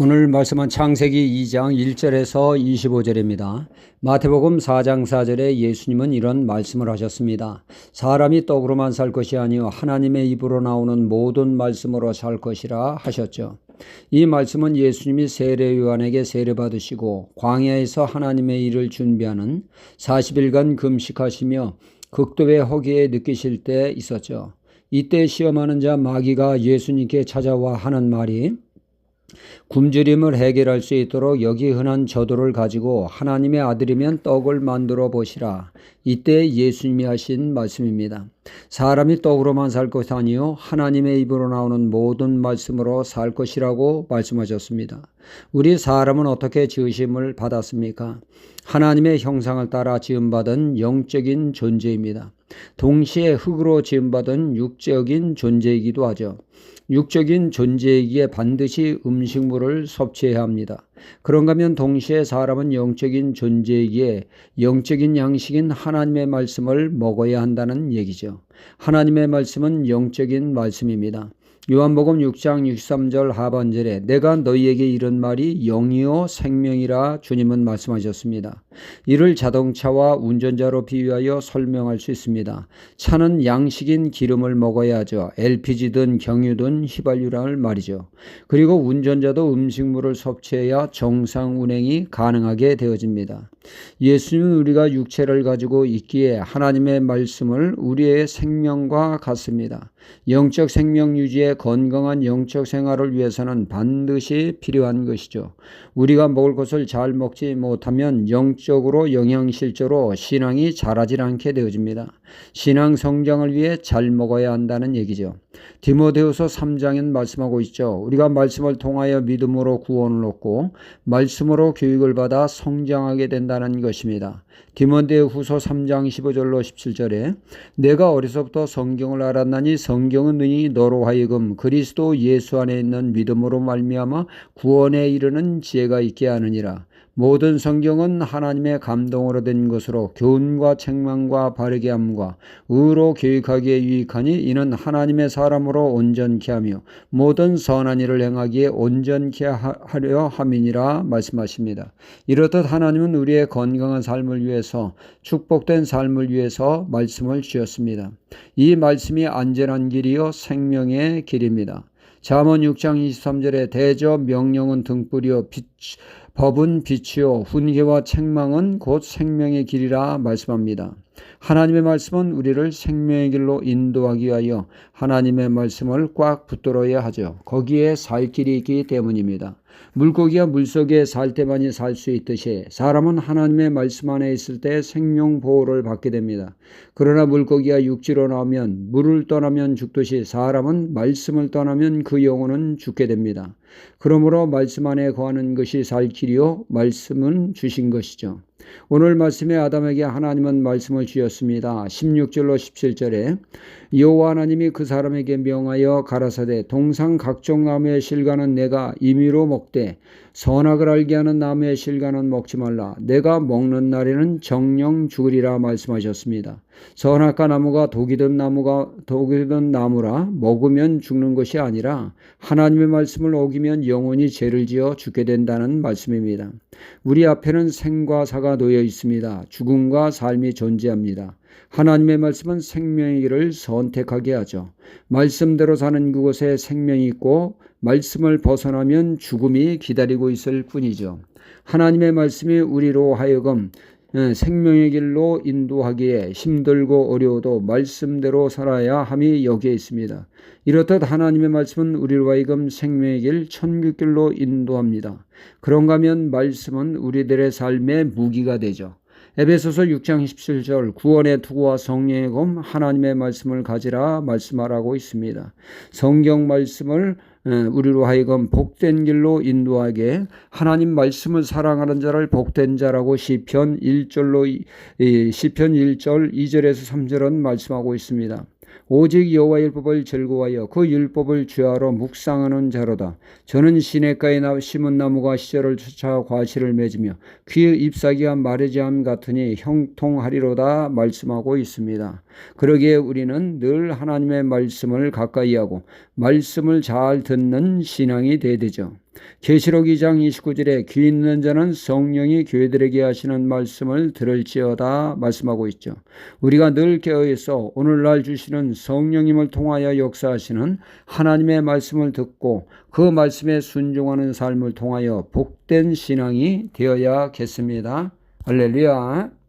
오늘 말씀은 창세기 2장 1절에서 25절입니다. 마태복음 4장 4절에 예수님은 이런 말씀을 하셨습니다. 사람이 떡으로만 살 것이 아니요 하나님의 입으로 나오는 모든 말씀으로 살 것이라 하셨죠. 이 말씀은 예수님이 세례 요한에게 세례받으시고 광야에서 하나님의 일을 준비하는 40일간 금식하시며 극도의 허기에 느끼실 때 있었죠. 이때 시험하는 자 마귀가 예수님께 찾아와 하는 말이 굶주림을 해결할 수 있도록 여기 흔한 저도를 가지고 하나님의 아들이면 떡을 만들어 보시라. 이때 예수님이 하신 말씀입니다. 사람이 떡으로만 살 것이 아니요 하나님의 입으로 나오는 모든 말씀으로 살 것이라고 말씀하셨습니다. 우리 사람은 어떻게 지으심을 받았습니까? 하나님의 형상을 따라 지음받은 영적인 존재입니다. 동시에 흙으로 지음받은 육적인 존재이기도 하죠. 육적인 존재이기에 반드시 음식물을 섭취해야 합니다. 그런가 하면 동시에 사람은 영적인 존재이기에 영적인 양식인 하나님의 말씀을 먹어야 한다는 얘기죠. 하나님의 말씀은 영적인 말씀입니다. 요한복음 6장 63절 하반절에 내가 너희에게 이런 말이 영이요 생명이라 주님은 말씀하셨습니다. 이를 자동차와 운전자로 비유하여 설명할 수 있습니다. 차는 양식인 기름을 먹어야 하죠. LPG든 경유든 휘발유를 말이죠. 그리고 운전자도 음식물을 섭취해야 정상 운행이 가능하게 되어집니다. 예수님은 우리가 육체를 가지고 있기에 하나님의 말씀을 우리의 생명과 같습니다. 영적 생명 유지에 건강한 영적 생활을 위해서는 반드시 필요한 것이죠. 우리가 먹을 것을 잘 먹지 못하면 영적으로 영양실조로 신앙이 자라질 않게 되어집니다. 신앙 성장을 위해 잘 먹어야 한다는 얘기죠. 디모데후서 3장엔 말씀하고 있죠. 우리가 말씀을 통하여 믿음으로 구원을 얻고 말씀으로 교육을 받아 성장하게 된다는 것입니다. 디모데후서 3장 15절로 17절에 내가 어려서부터 성경을 알았나니 성경은 능히 너로 하여금 그리스도 예수 안에 있는 믿음으로 말미암아 구원에 이르는 지혜가 있게 하느니라. 모든 성경은 하나님의 감동으로 된 것으로 교훈과 책망과 바르게 함과 의로 교육하기에 유익하니 이는 하나님의 사람으로 온전케 하며 모든 선한 일을 행하기에 온전케 하려 함이니라 말씀하십니다. 이렇듯 하나님은 우리의 건강한 삶을 위해서 축복된 삶을 위해서 말씀을 주셨습니다. 이 말씀이 안전한 길이요 생명의 길입니다. 잠언 6장 23절에 대저 명령은 등불이요 법은 빛이요 훈계와 책망은 곧 생명의 길이라 말씀합니다. 하나님의 말씀은 우리를 생명의 길로 인도하기 위하여 하나님의 말씀을 꽉 붙들어야 하죠. 거기에 살 길이 있기 때문입니다. 물고기가 물속에 살 때만이 살 수 있듯이 사람은 하나님의 말씀 안에 있을 때 생명 보호를 받게 됩니다. 그러나 물고기가 육지로 나오면 물을 떠나면 죽듯이 사람은 말씀을 떠나면 그 영혼은 죽게 됩니다. 그러므로 말씀 안에 거하는 것이 살 길이요 말씀은 주신 것이죠. 오늘 말씀에 아담에게 하나님은 말씀을 주셨습니다. 16절로 17절에 여호와 하나님이 그 사람에게 명하여 가라사대 동상 각종 나무의 실과는 내가 임의로 먹되 선악을 알게 하는 나무의 실과는 먹지 말라. 내가 먹는 날에는 정령 죽으리라 말씀하셨습니다. 선악과 나무가 독이든 나무라 먹으면 죽는 것이 아니라 하나님의 말씀을 어기면 영원히 죄를 지어 죽게 된다는 말씀입니다. 우리 앞에는 생과 사가 놓여 있습니다. 죽음과 삶이 존재합니다. 하나님의 말씀은 생명의 길을 선택하게 하죠. 말씀대로 사는 그곳에 생명이 있고 말씀을 벗어나면 죽음이 기다리고 있을 뿐이죠. 하나님의 말씀이 우리로 하여금 생명의 길로 인도하기에 힘들고 어려워도 말씀대로 살아야 함이 여기에 있습니다. 이렇듯 하나님의 말씀은 우리로 하여금 생명의 길 천국길로 인도합니다. 그런가 하면 말씀은 우리들의 삶의 무기가 되죠. 에베소서 6장 17절 구원의 투구와 성령의 검 하나님의 말씀을 가지라 말씀하라고 있습니다. 성경 말씀을 우리로 하여금 복된 길로 인도하게 하나님 말씀을 사랑하는 자를 복된 자라고 시편 1절 2절에서 3절은 말씀하고 있습니다. 오직 여호와의 율법을 즐거워하여 그 율법을 주야로 묵상하는 자로다. 저는 시냇가에 심은 나무가 시절을 쫓아 과실을 맺으며 그의 잎사귀가 마르지 않음 같으니 형통하리로다 말씀하고 있습니다. 그러기에 우리는 늘 하나님의 말씀을 가까이 하고 말씀을 잘 듣는 신앙이 돼야 되죠. 계시록 2장 29절에 귀 있는 자는 성령이 교회들에게 하시는 말씀을 들을지어다 말씀하고 있죠. 우리가 늘 깨어있어 오늘날 주시는 성령님을 통하여 역사하시는 하나님의 말씀을 듣고 그 말씀에 순종하는 삶을 통하여 복된 신앙이 되어야겠습니다. 할렐루야.